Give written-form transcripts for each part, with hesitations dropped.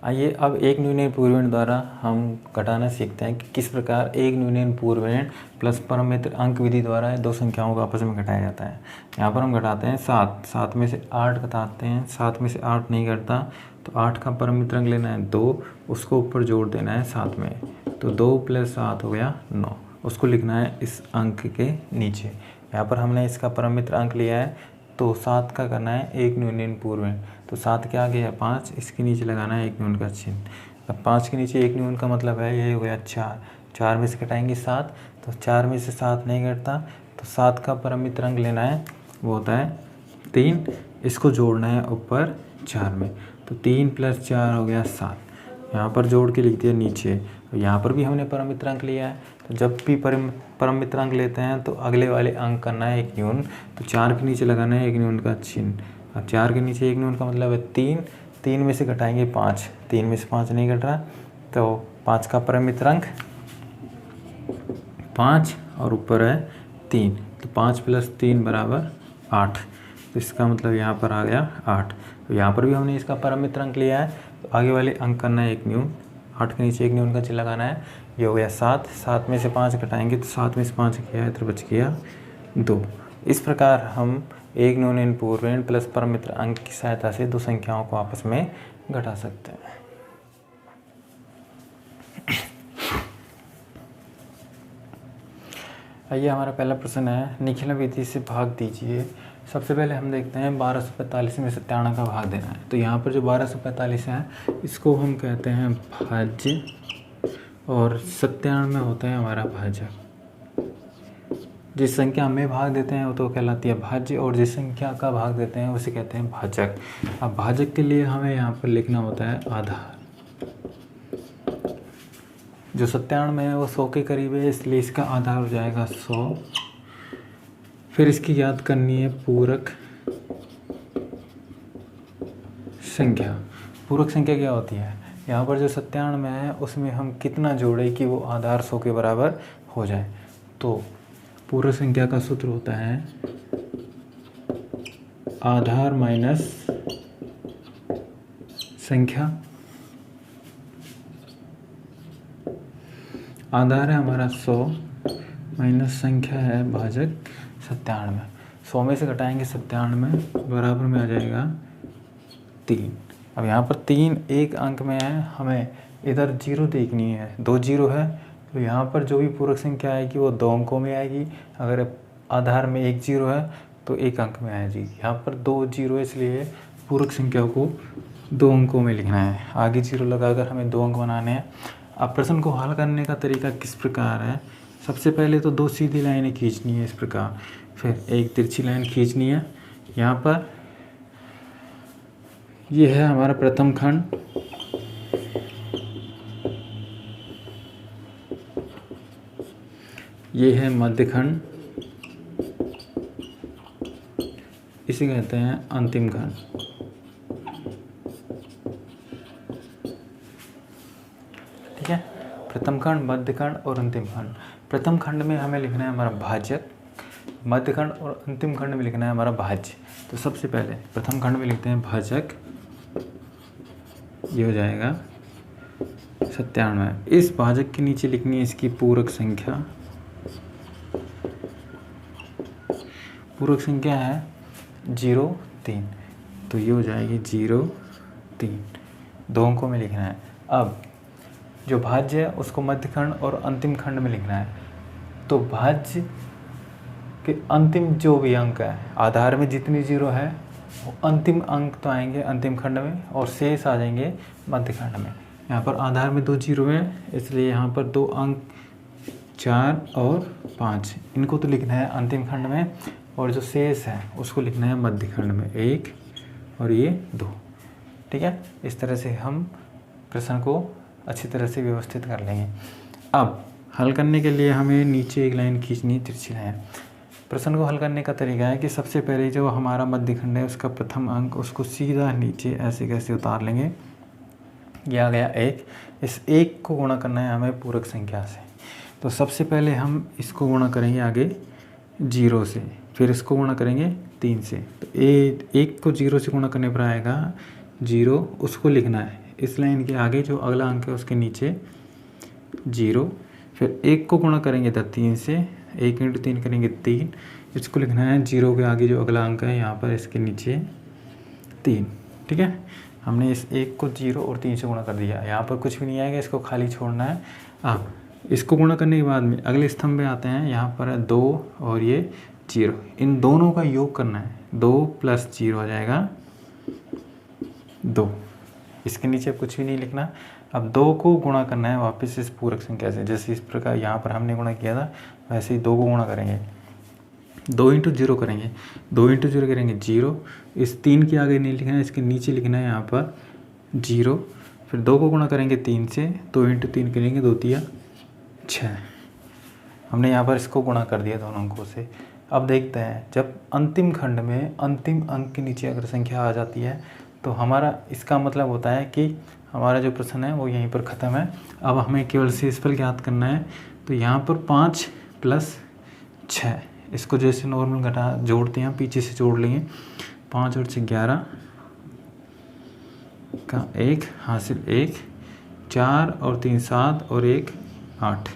आइए अब एक न्यूनन पूर्णांक द्वारा हम घटाना सीखते हैं कि किस प्रकार एक न्यूनन पूर्णांक प्लस परम मित्र अंक विधि द्वारा दो संख्याओं को आपस में घटाया जाता है। यहाँ पर हम घटाते हैं 7 में से 8 घटाते हैं, 7 में से 8 नहीं घटता तो 8 का परम मित्र अंक लेना है 2, उसको ऊपर जोड़ देना है 7 में, तो 2 + 7 हो गया 9, उसको लिखना है इस अंक के नीचे। यहाँ पर हमने इसका परम मित्र अंक लिया है तो 7 का करना है एक न्यूनन पूर्णांक, तो 7 के आगे है 5, इसके नीचे लगाना है एक न्यून का चिन्ह। अब 5 के नीचे एक न्यून का मतलब है ये हो गया 4, 4 में से घटाएंगे 7, तो 4 में से 7 नहीं घटता तो 7 का परम मित्र अंक लेना है वो होता है 3, इसको जोड़ना है ऊपर 4 में, तो 3 + 4 हो गया 7, यहाँ पर जोड़ के लिख दिया नीचे। यहाँ पर भी हमने परम मित्र अंक लिया है, तो जब भी परम मित्र अंक लेते हैं तो अगले वाले अंक करना है एक न्यून, तो 4 के नीचे लगाना है एक न्यून का चिन्ह। अब 4 के नीचे एक न्यून का मतलब है 3, 3 में से घटाएंगे 5, 3 में से 5 नहीं घट रहा तो 5 का परम मित्र अंक 5 और ऊपर है 3, तो 5 + 3 = 8, तो इसका मतलब यहाँ पर आ गया 8। तो यहाँ पर भी हमने इसका परम मित्र अंक लिया है, तो आगे वाले अंक करना है एक न्यून, 8 के नीचे एक न्यून का चिन्ह लगाना है, ये हो गया 7, 7 में से 5 घटाएंगे तो 7 में से 5 किया है तो बच गया 2। इस प्रकार हम एक न्यूनन पूर्णांक प्लस परम मित्र अंक की सहायता से दो संख्याओं को आपस में घटा सकते हैं। आइए हमारा पहला प्रश्न है, निखिल विधि से भाग दीजिए। सबसे पहले हम देखते हैं 1245 में 97 का भाग देना है। तो यहाँ पर जो 1245 है इसको हम कहते हैं भाज्य और 97 होता है हमारा भाजक। जिस संख्या में भाग देते हैं वो तो कहलाती है भाज्य, और जिस संख्या का भाग देते हैं उसे कहते हैं भाजक। अब भाजक के लिए हमें यहाँ पर लिखना होता है आधार। जो 97 है वो 100 के करीब है, इसलिए इसका आधार हो जाएगा 100। फिर इसकी याद करनी है पूरक संख्या। पूरक संख्या क्या होती है? यहाँ पर जो 97 है उसमें हम कितना जोड़े कि वो आधार 100 के बराबर हो जाए। तो पूरक संख्या का सूत्र होता है आधार माइनस संख्या। आधार है हमारा 100 माइनस संख्या है भाजक 97। 100 में से घटाएंगे 97, बराबर में आ जाएगा 3। अब यहाँ पर 3 एक अंक में है, हमें इधर 0 देखनी है, 2 0 है, तो यहाँ पर जो भी पूरक संख्या आएगी वो 2 अंकों में आएगी। अगर आधार में 1 0 है तो 1 अंक में आएगी। यहाँ पर 2 0 है, इसलिए पूरक संख्या को 2 अंकों में लिखना है। आगे 0 लगाकर हमें 2 अंक बनाने हैं। अब प्रश्न को हल करने का तरीका किस प्रकार है? सबसे पहले तो 2 सीधी लाइनें खींचनी है इस प्रकार, फिर एक तिरछी लाइन खींचनी है। यहाँ पर ये है हमारा प्रथम खंड, ये है मध्य खंड, इसे कहते हैं अंतिम खंड। ठीक है, प्रथम खंड, मध्य खंड और अंतिम खंड। प्रथम खंड में हमें लिखना है हमारा भाजक, मध्य खंड और अंतिम खंड में लिखना है हमारा भाज्य। तो सबसे पहले प्रथम खंड में लिखते हैं भाजक, ये हो जाएगा 97। इस भाजक के नीचे लिखनी है इसकी पूरक संख्या। पूरक संख्या है 0 3, तो ये हो जाएगी 0 3, 2 अंकों में लिखना है। अब जो भाज्य है उसको मध्य खंड और अंतिम खंड में लिखना है। तो भाज्य के अंतिम जो भी अंक है, आधार में जितनी 0 है वो अंतिम अंक तो आएंगे अंतिम खंड में और शेष आ जाएंगे मध्य खंड में। यहाँ पर आधार में 2 0 है, इसलिए यहाँ पर 2 अंक 4 और 5 इनको तो लिखना है अंतिम खंड में, और जो शेष है उसको लिखना है मध्य खंड में 1 और ये 2। ठीक है, इस तरह से हम प्रश्न को अच्छी तरह से व्यवस्थित कर लेंगे। अब हल करने के लिए हमें नीचे एक लाइन खींचनी है, तिरछी लाइन। प्रश्न को हल करने का तरीका है कि सबसे पहले जो हमारा मध्यखंड है उसका प्रथम अंक उसको सीधा नीचे ऐसे कैसे उतार लेंगे। ये आ गया 1। इस 1 को गुणा करना है हमें पूरक संख्या से। तो सबसे पहले हम इसको गुणा करेंगे आगे 0 से, फिर इसको गुणा करेंगे 3 से। तो 1 को 0 से गुणा करने पर आएगा 0, उसको लिखना है इस लाइन के आगे जो अगला अंक है उसके नीचे 0। फिर 1 को गुणा करेंगे 3 से, 1 × 3 करेंगे 3, इसको लिखना है 0 के आगे जो अगला अंक है यहाँ पर इसके नीचे 3। ठीक है, हमने इस 1 को 0 और 3 से गुणा कर दिया। यहाँ पर कुछ भी नहीं आएगा, इसको खाली छोड़ना है। अब इसको गुणा करने के बाद में अगले स्तंभ में आते हैं, यहाँ पर है 2 और ये 0, इन दोनों का योग करना है। 2 + 0 आ जाएगा 2, इसके नीचे कुछ भी नहीं लिखना। अब 2 को गुणा करना है वापस इस पूरक संख्या से, जैसे इस प्रकार यहाँ पर हमने गुणा किया था वैसे ही 2 को गुणा करेंगे। 2 × 0 करेंगे, 2 × 0 करेंगे 0, इस 3 के आगे नहीं लिखना है, इसके नीचे लिखना है यहाँ पर 0। फिर 2 को गुणा करेंगे 3 से, 2 × 3 करेंगे 2 × 3 = 6। हमने यहाँ पर इसको गुणा कर दिया दोनों अंकों से। अब देखते हैं जब अंतिम खंड में अंतिम अंक के नीचे अगर संख्या आ जाती है तो हमारा इसका मतलब होता है कि हमारा जो प्रश्न है वो यहीं पर ख़त्म है। अब हमें केवल शेषफल ज्ञात करना है। तो यहाँ पर 5 + 6, इसको जैसे नॉर्मल घटा जोड़ते हैं पीछे से जोड़ लेंगे। 5 और 6 11 का 1 हासिल 1, 4 और 3 7 और 1 8,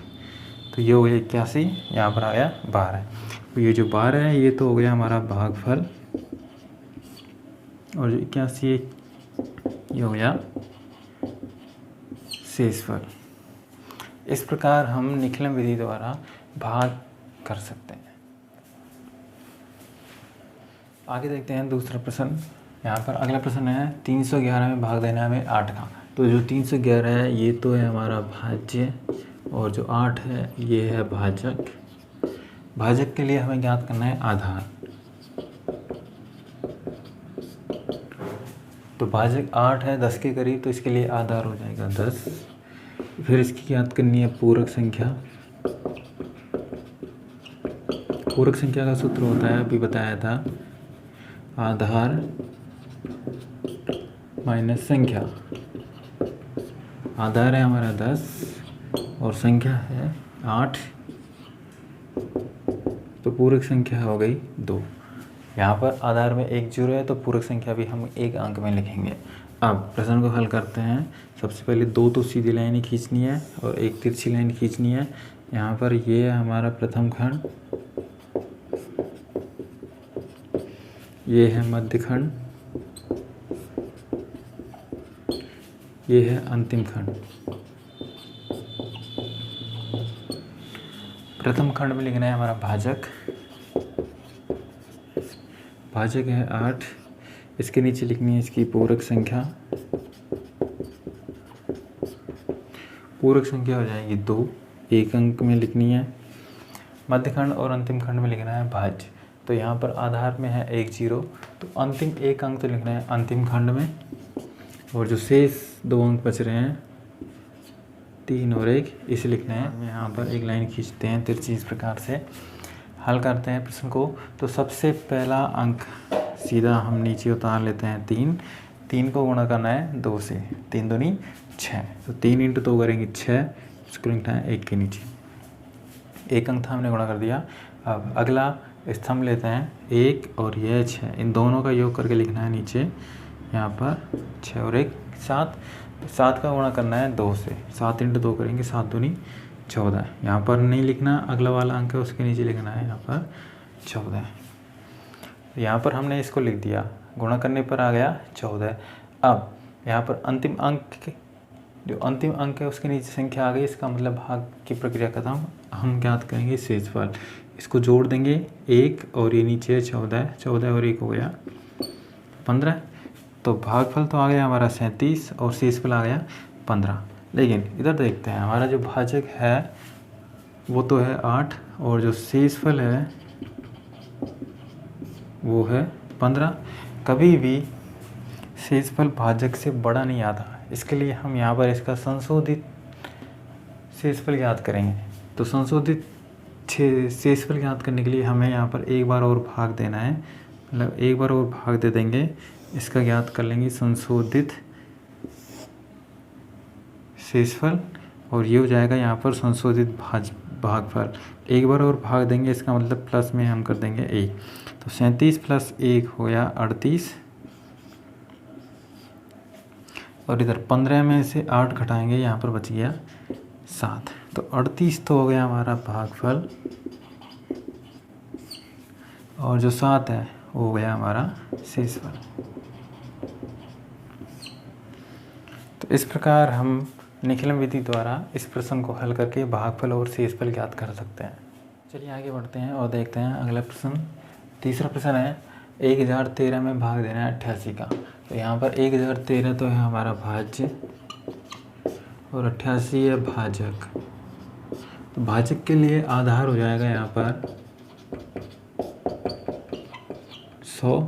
तो ये हो गया 81। यहाँ पर आ गया 12। तो ये जो 12 है ये तो हो गया हमारा भागफल, और जो 81 ये हो गया शेषफल। इस प्रकार हम निखलन विधि द्वारा भाग कर सकते हैं। आगे देखते हैं दूसरा प्रश्न। यहाँ पर अगला प्रश्न है 311 में भाग देना है हमें 8 का। तो जो 311 है ये तो है हमारा भाज्य, और जो 8 है ये है भाजक। भाजक के लिए हमें ज्ञात करना है आधार। तो भाजक 8 है 10 के करीब, तो इसके लिए आधार हो जाएगा 10। फिर इसकी ज्ञात करनी है पूरक संख्या। पूरक संख्या का सूत्र होता है, अभी बताया था, आधार माइनस संख्या। आधार है हमारा 10 और संख्या है 8, तो पूरक संख्या हो गई 2। यहाँ पर आधार में 1 0 है तो पूरक संख्या भी हम 1 अंक में लिखेंगे। अब प्रश्न को हल करते हैं। सबसे पहले 2 तो सीधी लाइन खींचनी है और 1 तिरछी लाइन खींचनी है। यहाँ पर ये है हमारा प्रथम खंड, ये है मध्य खंड, ये है अंतिम खंड। प्रथम खंड में लिखना है हमारा भाजक। भाजक है 8, इसके नीचे लिखनी है इसकी पूरक संख्या। पूरक संख्या हो जाएगी 2, 1 अंक में लिखनी है। मध्य खंड और अंतिम खंड में लिखना है भाज्य। तो यहाँ पर आधार में है 1 0, तो अंतिम 1 अंक तो लिखना है अंतिम खंड में, और जो शेष 2 अंक बच रहे हैं 3 और 1 इसे लिखना है। यहाँ पर एक लाइन खींचते हैं तिरछी, इस प्रकार से हल करते हैं प्रश्न को। तो सबसे पहला अंक सीधा हम नीचे उतार लेते हैं 3। 3 को गुणा करना है 2 से, 3 दूनी 6, तो 3 × 2 करेंगे 6, इसको लिखना है 1 के नीचे। 1 अंक था हमने गुणा कर दिया। अब अगला स्तंभ लेते हैं 1 और यह 6, इन दोनों का योग करके लिखना है नीचे। यहाँ पर 6 और 1 7, 7 का गुणा करना है 2 से, 7 × 2 करेंगे 7 दूनी 14। यहाँ पर नहीं लिखना, अगला वाला अंक है उसके नीचे लिखना है यहाँ पर 14। यहाँ पर हमने इसको लिख दिया, गुणा करने पर आ गया 14। अब यहाँ पर अंतिम अंक, जो अंतिम अंक है उसके नीचे संख्या आ गई, इसका मतलब भाग की प्रक्रिया खत्म। हम ज्ञात करेंगे शेषफल, इसको जोड़ देंगे 1 और ये नीचे 14, 14 और 1 हो गया 15। तो भागफल तो आ गया हमारा 37 और शेषफल आ गया 15। लेकिन इधर देखते हैं हमारा जो भाजक है वो तो है 8 और जो शेषफल है वो है 15। कभी भी शेषफल भाजक से बड़ा नहीं आता, इसके लिए हम यहाँ पर इसका संशोधित शेषफल याद करेंगे। तो संशोधित शेषफल ज्ञात करने के लिए हमें यहाँ पर एक बार और भाग देना है, मतलब एक बार और भाग दे देंगे, इसका ज्ञात कर लेंगे संशोधित शेषफल, और ये हो जाएगा यहाँ पर संशोधित भागफल। एक बार और भाग देंगे, इसका मतलब प्लस में हम कर देंगे 1, तो 37 + 1 हो गया 38, और इधर 15 में से 8 घटाएंगे, यहाँ पर बच गया 7, तो 38 तो हो गया हमारा भागफल, और जो 7 है वो हो गया हमारा शेषफल। तो इस प्रकार हम निखिलन विधि द्वारा इस प्रश्न को हल करके भागफल और शेषफल ज्ञात कर सकते हैं। चलिए आगे बढ़ते हैं और देखते हैं अगला प्रश्न। तीसरा प्रश्न है 1013 में भाग देना है 88 का। तो यहाँ पर 1013 तो है हमारा भाज्य और 88 है भाजक। तो भाजक के लिए आधार हो जाएगा यहाँ पर 100,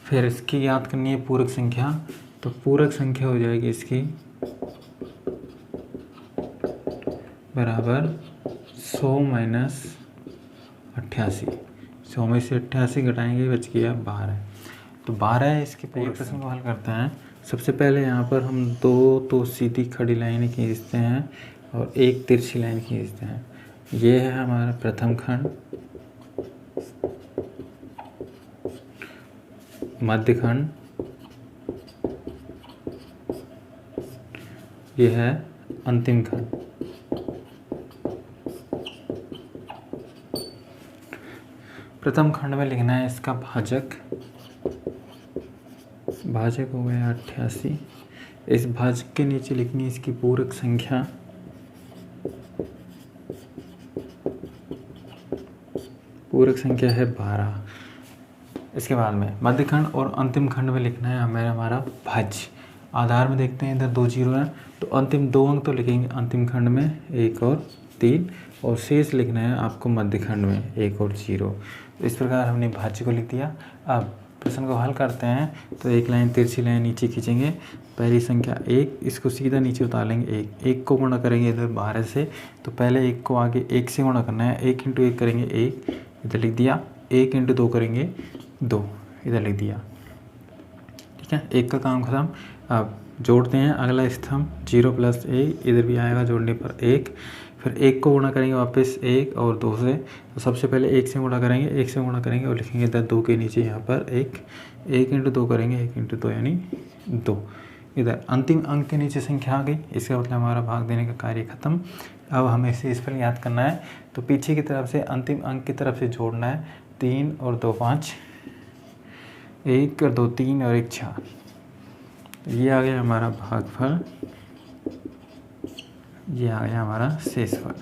फिर इसकी ज्ञात करनी है पूरक संख्या, तो पूरक संख्या हो जाएगी इसकी बराबर 100 - 88, 100 में से 88 घटाएंगे, बच गया 12। तो 12 है इसके पूरे प्रश्न को हल करते हैं। सबसे पहले यहाँ पर हम दो सीधी खड़ी लाइन खींचते हैं और एक तिरछी लाइन खींचते हैं। ये है हमारा प्रथम खंड, मध्य खंड, ये है अंतिम खंड। प्रथम खंड में लिखना है इसका भाजक, भाजक हो गया 88। इस भाजक के नीचे लिखनी है इसकी पूरक संख्या, पूरक संख्या है 12। इसके बाद में मध्य खंड और अंतिम खंड में लिखना है हमारा भाज्य। आधार में देखते हैं इधर 2 0 है, तो अंतिम 2 अंक तो लिखेंगे अंतिम खंड में 1 और 3, और शेष लिखना है आपको मध्य खंड में 1 और 0। इस प्रकार हमने भाज्य को लिख दिया। अब प्रश्न को हल करते हैं, तो एक लाइन तिरछी लाइन नीचे खींचेंगे, पहली संख्या 1, इसको सीधा नीचे उतारेंगे 1 को गुणा करेंगे इधर 12 से, तो पहले 1 को आगे 1 से गुणा करना है, 1 × 1 करेंगे 1, इधर लिख दिया, 1 × 2 करेंगे 2, इधर लिख दिया। ठीक है, 1 का काम खत्म। अब जोड़ते हैं अगला स्तंभ 0 + 1, इधर भी आएगा जोड़ने पर 1, फिर 1 को गुणा करेंगे वापस 1 और 2 से, तो सबसे पहले 1 से गुणा करेंगे, 1 से गुणा करेंगे और लिखेंगे इधर 2 के नीचे यहाँ पर 1 × 2 करेंगे, 1 × 2 यानी 2। इधर अंतिम अंक के नीचे संख्या आ गई, इसका मतलब हमारा भाग देने का कार्य खत्म। अब हमें शेषफल याद करना है, तो पीछे की तरफ से अंतिम अंक की तरफ से जोड़ना है, 3 और 2 5, 1 और 2 3 और 1 4। ये आ गया हमारा भागफल, ये आ गया हमारा शेषफल।